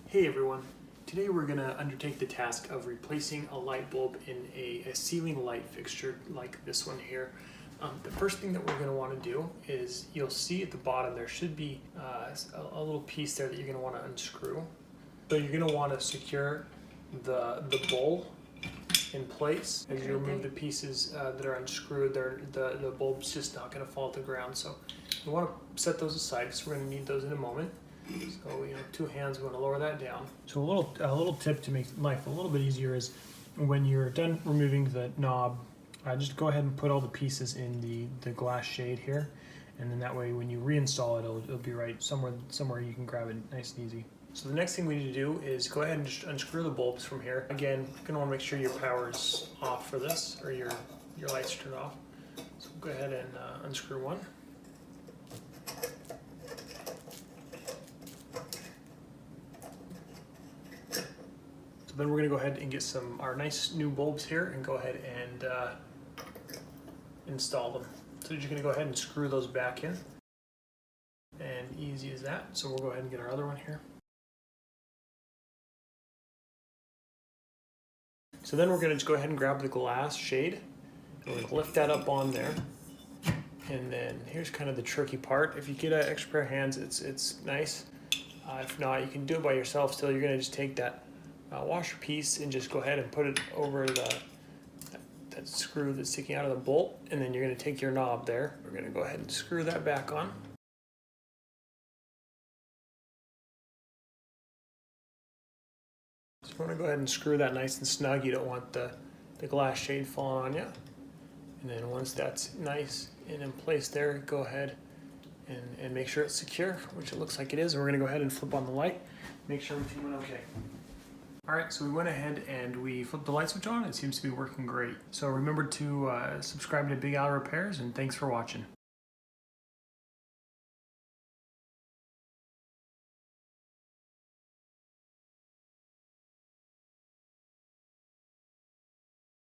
Hey everyone, today we're going to undertake the task of replacing a light bulb in a ceiling light fixture like this one here. The first thing that we're going to want to do is, you'll see at the bottom there should be a little piece there that you're going to want to unscrew. So you're going to want to secure the bowl in place. As you remove the pieces that are unscrewed, the bulb's just not going to fall to the ground. So you want to set those aside because we're going to need those in a moment. So, two hands, we want to lower that down. So a little tip to make life a little bit easier is when you're done removing the knob, just go ahead and put all the pieces in the glass shade here, and then that way when you reinstall it, it'll be right somewhere you can grab it nice and easy. So the next thing we need to do is go ahead and just unscrew the bulbs from here. Again, you're gonna want to make sure your power's off for this, or your lights turned off. So go ahead and unscrew one. Then we're going to go ahead and get our nice new bulbs here and go ahead and install them. So you're going to go ahead and screw those back in, and easy as that. So we'll go ahead and get our other one here. So then we're going to just go ahead and grab the glass shade, and we're going to lift that up on there. And then here's kind of the tricky part. If you get an extra pair of hands, it's nice. If not, you can do it by yourself still. You're going to just take that washer piece and just go ahead and put it over that screw that's sticking out of the bolt, and then you're going to take your knob there. We're going to go ahead and screw that back on. So you want to go ahead and screw that nice and snug. You don't want the glass shade falling on you. And then once that's nice and in place there, go ahead and make sure it's secure, which it looks like it is. And we're going to go ahead and flip on the light, make sure everything went okay. Alright, so we went ahead and we flipped the light switch on. It seems to be working great. So remember to subscribe to Big Al Repairs, and thanks for watching.